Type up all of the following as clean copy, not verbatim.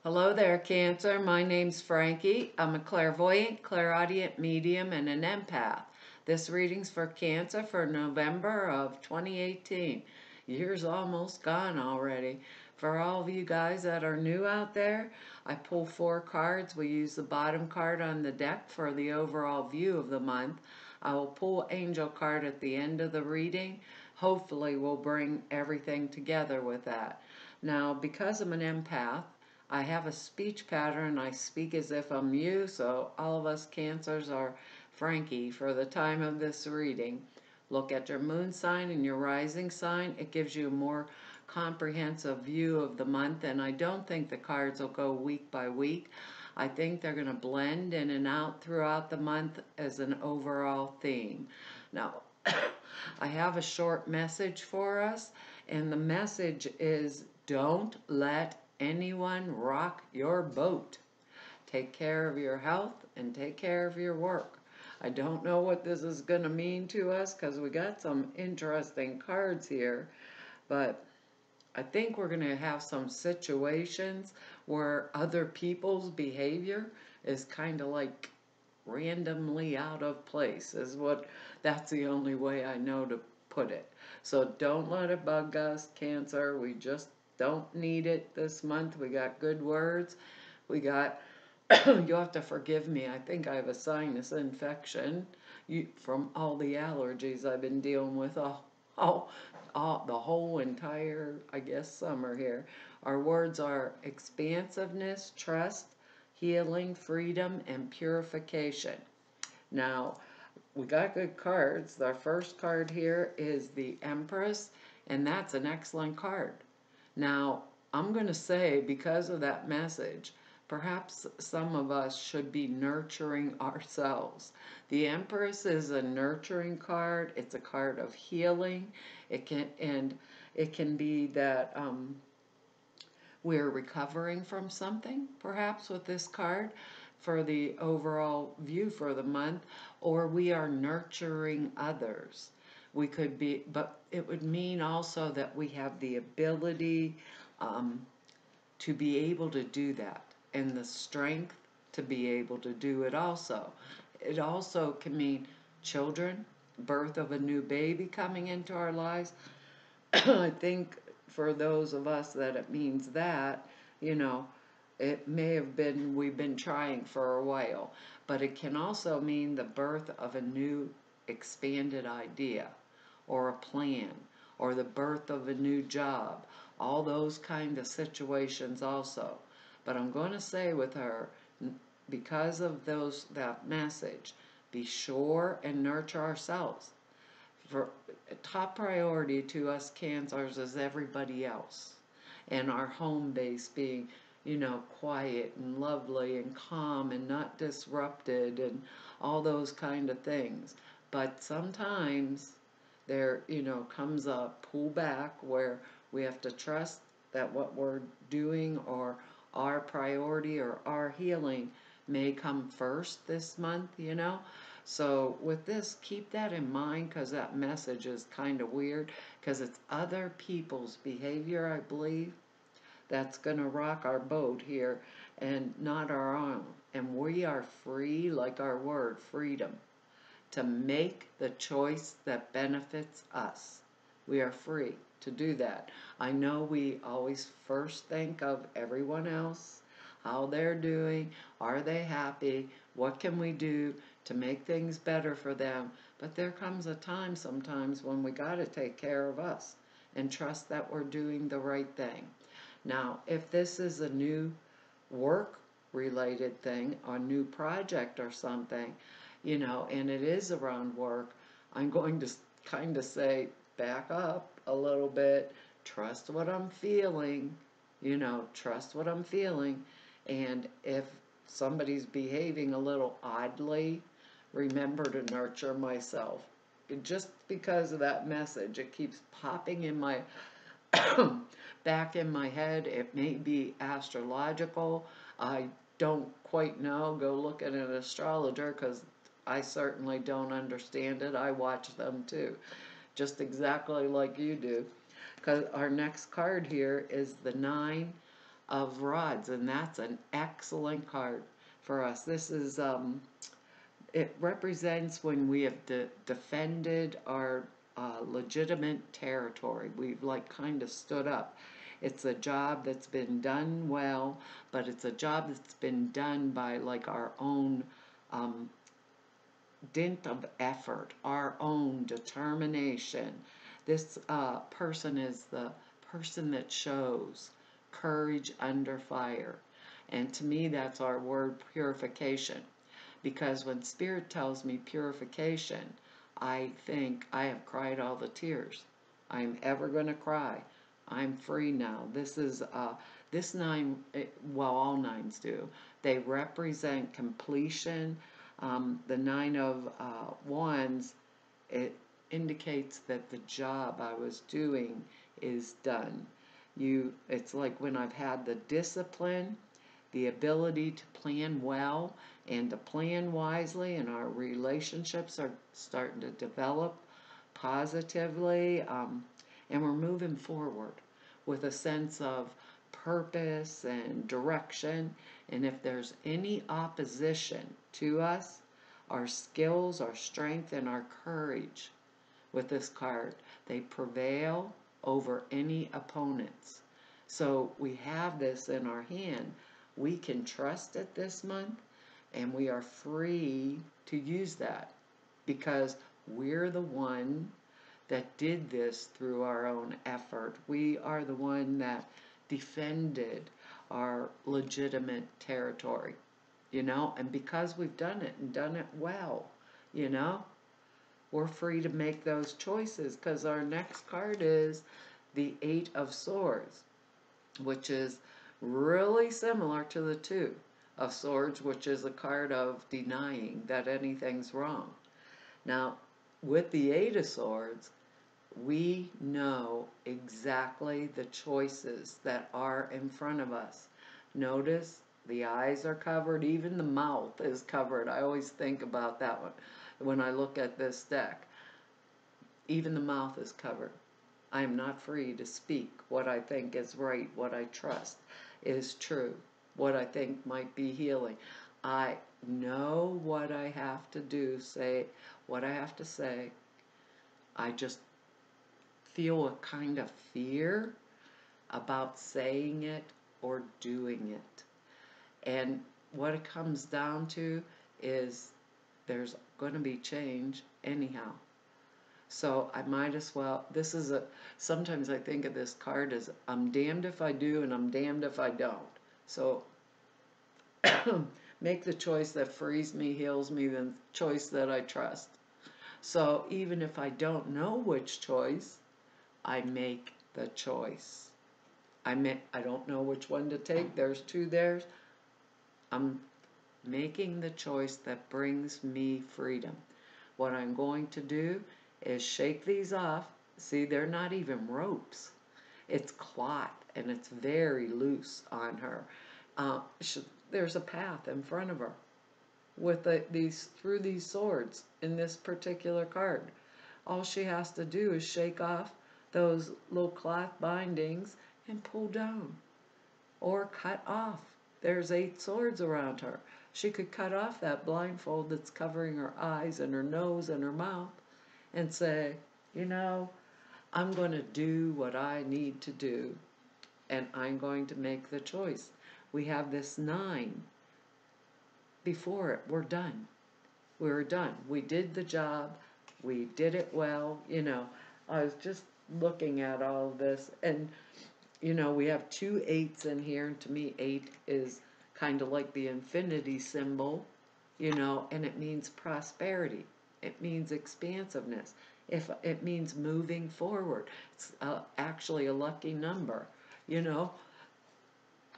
Hello there, Cancer. My name's Frankie. I'm a clairvoyant, clairaudient medium, and an empath. This reading's for Cancer for November of 2018. Year's almost gone already. For all of you guys that are new out there, I pull 4 cards. We use the bottom card on the deck for the overall view of the month. I will pull Angel card at the end of the reading. Hopefully, we'll bring everything together with that. Now, because I'm an empath, I have a speech pattern. I speak as if I'm you, so all of us Cancers are Frankie for the time of this reading. Look at your moon sign and your rising sign. It gives you a more comprehensive view of the month, and I don't think the cards will go week by week. I think they're going to blend in and out throughout the month as an overall theme. Now, I have a short message for us, and the message is don't let anyone rock your boat. Take care of your health and take care of your work. I don't know what this is going to mean to us because we got some interesting cards here, but I think we're going to have some situations where other people's behavior is kind of like randomly out of place that's the only way I know to put it. So don't let it bug us, Cancer. We just don't need it this month. We got good words. We got, you'll have to forgive me. I think I have a sinus infection from all the allergies I've been dealing with the whole entire, I guess, summer here. Our words are expansiveness, trust, healing, freedom, and purification. Now, we got good cards. Our first card here is the Empress, and that's an excellent card. Now, I'm going to say, because of that message, perhaps some of us should be nurturing ourselves. The Empress is a nurturing card. It's a card of healing. It can be that we're recovering from something, perhaps, with this card for the overall view for the month, or we are nurturing others. We could be, but it would mean also that we have the ability to be able to do that and the strength to be able to do it also. It also can mean children, birth of a new baby coming into our lives. I think for those of us that it means that, you know, it may have been we've been trying for a while, but it can also mean the birth of a new expanded idea or a plan or the birth of a new job, all those kind of situations also. But I'm going to say with her, because of that message, be sure and nurture ourselves. For top priority to us Cancers is everybody else, and our home base being, quiet and lovely and calm and not disrupted and all those kind of things. But sometimes there, comes a pullback where we have to trust that what we're doing or our priority or our healing may come first this month. So with this, keep that in mind because that message is kind of weird because it's other people's behavior, I believe, that's going to rock our boat here and not our own. And we are free, like our word, freedom, to make the choice that benefits us. We are free to do that. I know we always first think of everyone else, how they're doing, are they happy, what can we do to make things better for them. But there comes a time sometimes when we got to take care of us and trust that we're doing the right thing. Now, if this is a new work related thing or new project or something, and it is around work, I'm going to kind of say, back up a little bit, trust what I'm feeling, trust what I'm feeling. And if somebody's behaving a little oddly, remember to nurture myself. Just because of that message, it keeps popping in my back in my head. It may be astrological. I don't quite know. Go look at an astrologer because I certainly don't understand it. I watch them too, just exactly like you do. Because our next card here is the 9 of rods, and that's an excellent card for us. This is it represents when we have defended our legitimate territory. We've like kind of stood up. It's a job that's been done well, but it's a job that's been done by like our own um, dint of effort, our own determination. This person is the person that shows courage under fire. And to me, that's our word purification. Because when Spirit tells me purification, I think I have cried all the tears I'm ever going to cry. I'm free now. This nine, well, all nines do. They represent completion. The nine of wands, it indicates that the job I was doing is done. It's like when I've had the discipline, the ability to plan well and to plan wisely, and our relationships are starting to develop positively, and we're moving forward with a sense of purpose and direction. And if there's any opposition to us, our skills, our strength, and our courage with this card, they prevail over any opponents. So we have this in our hand. We can trust it this month, and we are free to use that because we're the one that did this through our own effort. We are the one that defended our legitimate territory, and because we've done it and done it well, you know, we're free to make those choices because our next card is the Eight of Swords, which is really similar to the Two of Swords, which is a card of denying that anything's wrong. Now, with the Eight of Swords, we know exactly the choices that are in front of us. Notice the eyes are covered, even the mouth is covered. I always think about that one when I look at this deck. Even the mouth is covered. I am not free to speak what I think is right, what I trust is true, what I think might be healing. I know what I have to do, say what I have to say. I just feel a kind of fear about saying it or doing it. And what it comes down to is there's going to be change anyhow. So I might as well, sometimes I think of this card as I'm damned if I do and I'm damned if I don't. So make the choice that frees me, heals me, the choice that I trust. So even if I don't know which choice, I make the choice. I don't know which one to take. There's two there. I'm making the choice that brings me freedom. What I'm going to do is shake these off. See, they're not even ropes. It's cloth, and it's very loose on her. There's a path in front of her with through these swords in this particular card. All she has to do is shake off those little cloth bindings and pull down or cut off. There's 8 swords around her. She could cut off that blindfold that's covering her eyes and her nose and her mouth and say, I'm going to do what I need to do, and I'm going to make the choice. We have this 9 before it. We're done. We're done. We did the job. We did it well. I was just looking at all of this, and we have 2 8s in here, and to me 8 is kind of like the infinity symbol, and it means prosperity. It means expansiveness. If it means moving forward. It's actually a lucky number.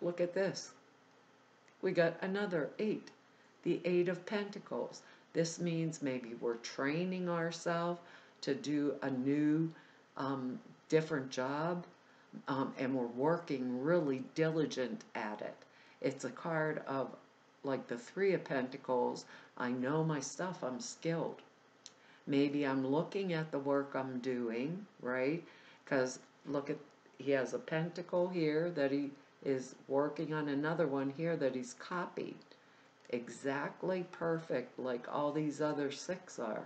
Look at this. We got another 8, the 8 of Pentacles. This means maybe we're training ourselves to do a new, different job, and we're working really diligent at it. It's a card of, like the 3 of Pentacles, I know my stuff, I'm skilled. Maybe I'm looking at the work I'm doing, right? Because look at, he has a pentacle here that he is working on another one here that he's copied. Exactly perfect like all these other 6 are.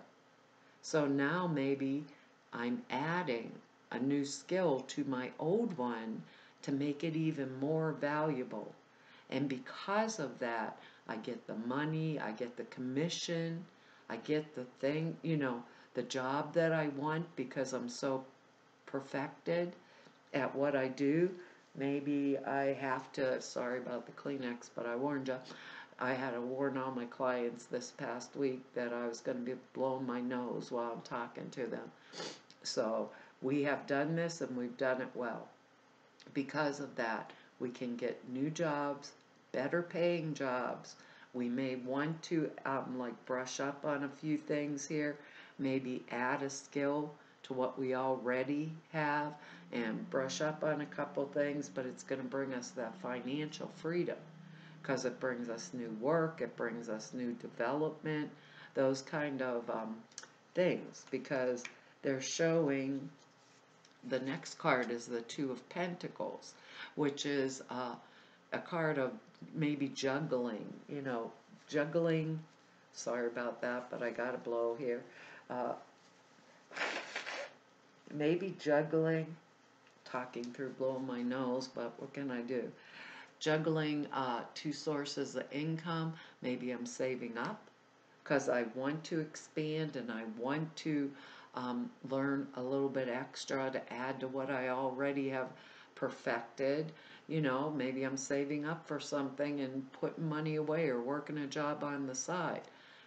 So now maybe I'm adding a new skill to my old one to make it even more valuable. And because of that, I get the money, I get the commission, I get the thing, the job that I want because I'm so perfected at what I do. Maybe I have to, sorry about the Kleenex, but I warned you, I had to warn all my clients this past week that I was going to be blowing my nose while I'm talking to them. So we have done this and we've done it well. Because of that, we can get new jobs, better paying jobs. We may want to like brush up on a few things here, maybe add a skill to what we already have and brush up on a couple things, but it's going to bring us that financial freedom because it brings us new work, it brings us new development, those kind of things, because they're showing the next card is the Two of Pentacles, which is a card of maybe juggling, juggling. Sorry about that, but I got to blow here. Uh, maybe juggling, talking through blowing my nose, but what can I do? Juggling 2 sources of income. Maybe I'm saving up because I want to expand and I want to learn a little bit extra to add to what I already have perfected. Maybe I'm saving up for something and putting money away or working a job on the side.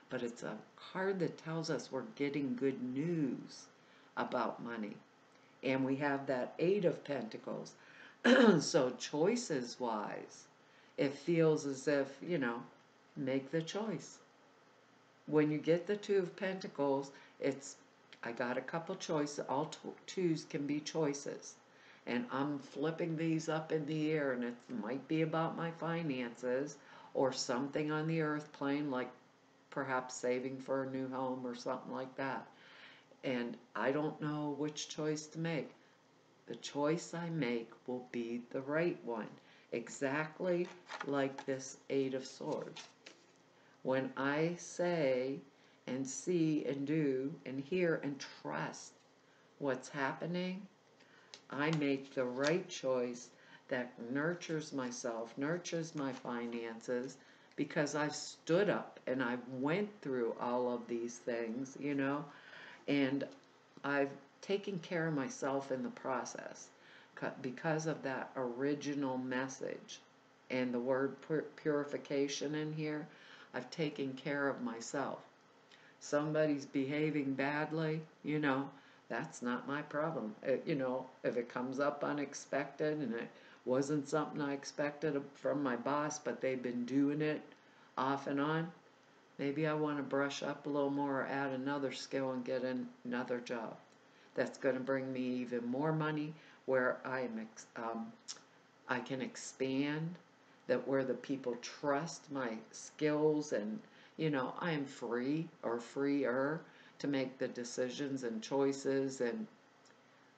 But it's a card that tells us we're getting good news about money. And we have that 8 of Pentacles. So choices wise, it feels as if, make the choice. When you get the Two of Pentacles, I got a couple choices. All 2s can be choices. And I'm flipping these up in the air, and it might be about my finances or something on the earth plane, like perhaps saving for a new home or something like that. And I don't know which choice to make. The choice I make will be the right one, exactly like this 8 of Swords. When I say and see and do and hear and trust what's happening, I make the right choice that nurtures myself, nurtures my finances, because I've stood up and I went through all of these things, and I've taken care of myself in the process because of that original message and the word purification in here. I've taken care of myself. Somebody's behaving badly, that's not my problem. If it comes up unexpected and it wasn't something I expected from my boss, but they've been doing it off and on, maybe I want to brush up a little more or add another skill and get another job. That's going to bring me even more money where I can expand, that where the people trust my skills and, I am free or freer to make the decisions and choices. And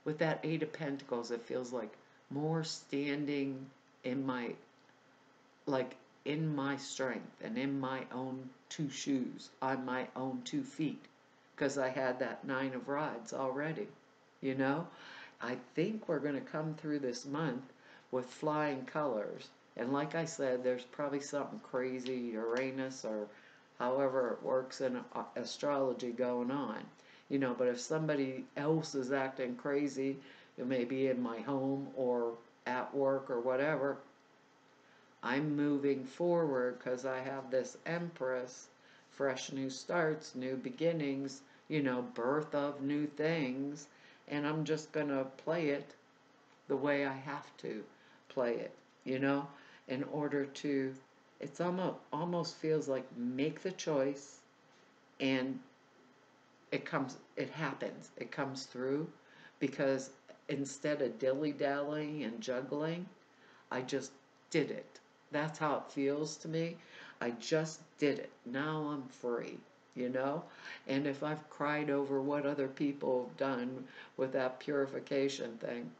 with that 8 of Pentacles, it feels like more standing in my, like in my strength and in my own 2 shoes, on my own 2 feet, because I had that 9 of Rods already, I think we're going to come through this month with flying colors. And like I said, there's probably something crazy, Uranus or however it works in astrology going on. But if somebody else is acting crazy, it may be in my home or at work or whatever, I'm moving forward because I have this Empress, fresh new starts, new beginnings, birth of new things, and I'm just going to play it the way I have to play it, in order to, it's almost feels like make the choice and it happens, it comes through, because instead of dilly-dallying and juggling, I just did it. That's how it feels to me. I just did it. Now I'm free, And if I've cried over what other people have done with that purification thing,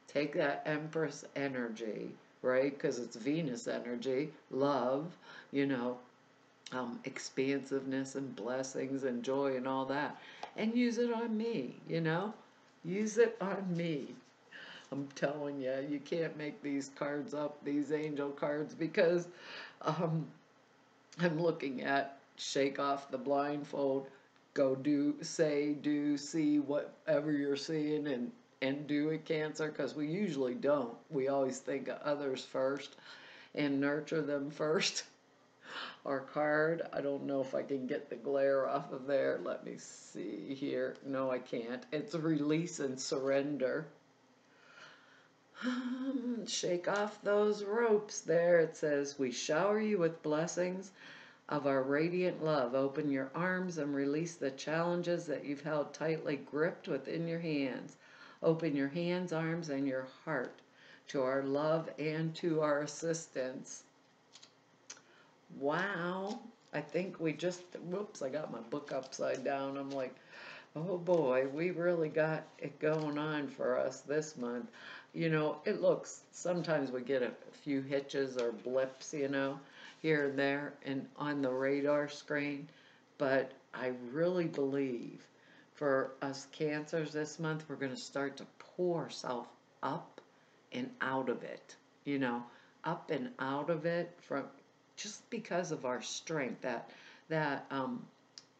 take that Empress energy, right? Because it's Venus energy, love, you know, expansiveness and blessings and joy and all that. And use it on me, you know? Use it on me. I'm telling you, you can't make these cards up, these angel cards, because um, I'm looking at shake off the blindfold, go do, say, do, see whatever you're seeing, and do it, Cancer, because we usually don't. We always think of others first and nurture them first. Our card, I don't know if I can get the glare off of there. Let me see here. No, I can't. It's release and surrender. Shake off those ropes there. It says, we shower you with blessings of our radiant love. Open your arms and release the challenges that you've held tightly gripped within your hands. Open your hands, arms, and your heart to our love and to our assistance. Wow. I think we just, whoops, I got my book upside down. I'm like, oh boy, we really got it going on for us this month. You know, it looks, sometimes we get a few hitches or blips, you know, here and there and on the radar screen, but I really believe for us Cancers this month, we're going to start to pull ourselves up and out of it, you know, up and out of it from just because of our strength, that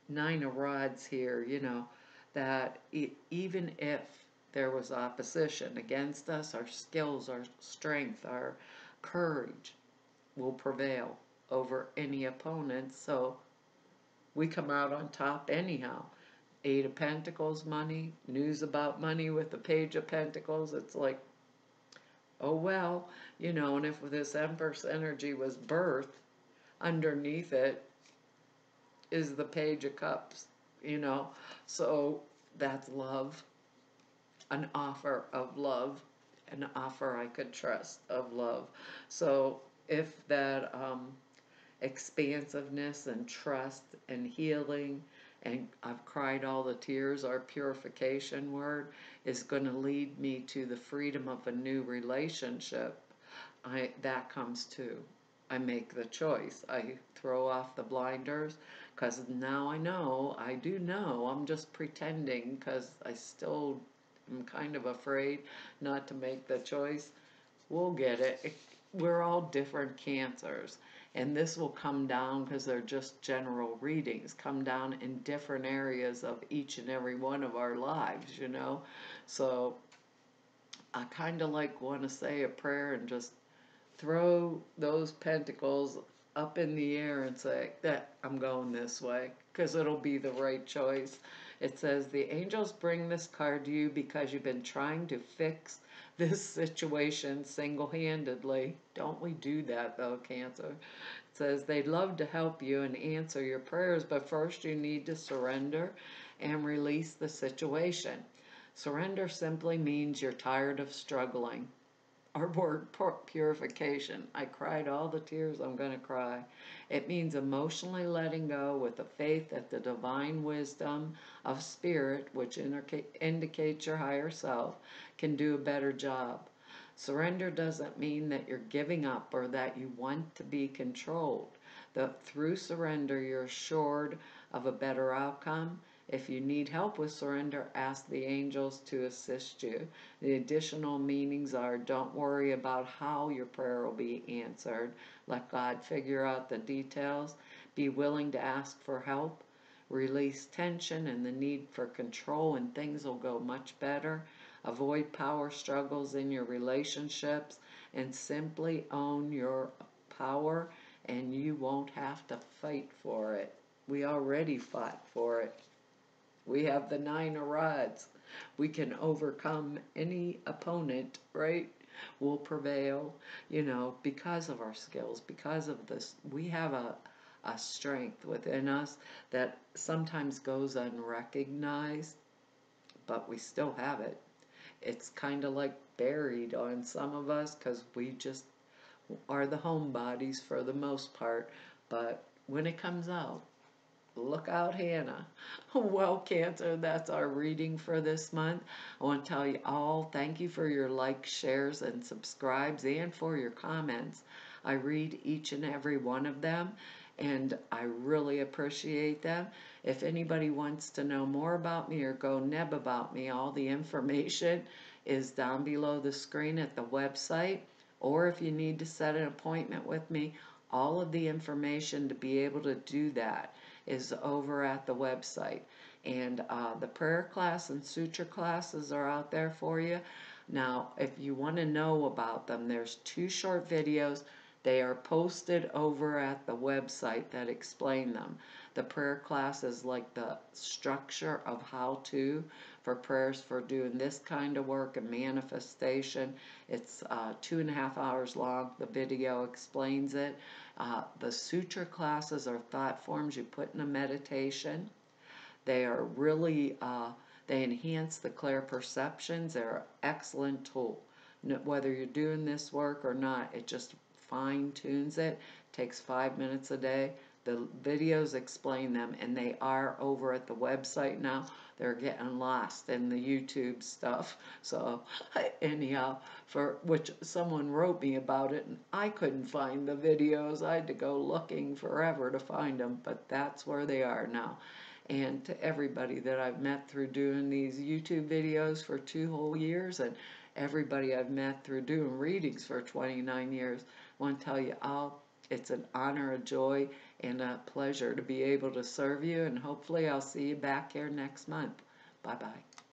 nine of rods here, you know, that even if there was opposition against us, our skills, our strength, our courage will prevail over any opponent. So we come out on top anyhow. Eight of Pentacles, money, news about money with the Page of Pentacles. It's like, oh well, you know, and if this Empress energy was birth, underneath it is the Page of Cups, you know. So that's love, an offer of love, an offer I could trust of love. So if that expansiveness and trust and healing, and I've cried all the tears, our purification word is going to lead me to the freedom of a new relationship, that comes too. I make the choice. I throw off the blinders because now I do know, I'm just pretending because I still am kind of afraid not to make the choice. We'll get it. We're all different Cancers. And this will come down because they're just general readings, come down in different areas of each and every one of our lives, you know. So I kind of like want to say a prayer and just throw those pentacles up in the air and say that I'm going this way because it'll be the right choice. It says the angels bring this card to you because you've been trying to fix this situation single-handedly. Don't we do that though, Cancer? It says they'd love to help you and answer your prayers, but first you need to surrender and release the situation. Surrender simply means you're tired of struggling. Our word purification. I cried all the tears I'm going to cry. It means emotionally letting go with the faith that the divine wisdom of spirit, which indicates your higher self, can do a better job. Surrender doesn't mean that you're giving up or that you want to be controlled. Through surrender, you're assured of a better outcome. If you need help with surrender, ask the angels to assist you. The additional meanings are don't worry about how your prayer will be answered. Let God figure out the details. Be willing to ask for help. Release tension and the need for control, and things will go much better. Avoid power struggles in your relationships and simply own your power, and you won't have to fight for it. We already fought for it. We have the nine of rods. We can overcome any opponent, right? We'll prevail, you know, because of our skills, because of this. We have a strength within us that sometimes goes unrecognized, but we still have it. It's kind of like buried on some of us because we just are the homebodies for the most part. But when it comes out, Look out, Hannah. Well, Cancer, that's our reading for this month. I want to tell you all thank you for your likes, shares, and subscribes, and for your comments. I read each and every one of them, and I really appreciate them. If anybody wants to know more about me or go neb about me, all the information is down below the screen at the website. Or if you need to set an appointment with me, all of the information to be able to do that is over at the website. And the prayer class and suture classes are out there for you. Now, if you want to know about them, there's 2 short videos. They are posted over at the website that explain them. The prayer class is like the structure of how to for prayers for doing this kind of work and manifestation. It's 2.5 hours long. The video explains it. The suture classes are thought forms you put in a meditation. They are really, they enhance the clear perceptions. They're an excellent tool. Whether you're doing this work or not, it just fine tunes it. Takes 5 minutes a day. The videos explain them, and they are over at the website now. They're getting lost in the YouTube stuff. So anyhow, for which someone wrote me about it, and I couldn't find the videos. I had to go looking forever to find them, but that's where they are now. And to everybody that I've met through doing these YouTube videos for 2 whole years, and everybody I've met through doing readings for 29 years, I want to tell you all, it's an honor, a joy, and a pleasure to be able to serve you, and hopefully I'll see you back here next month. Bye-bye.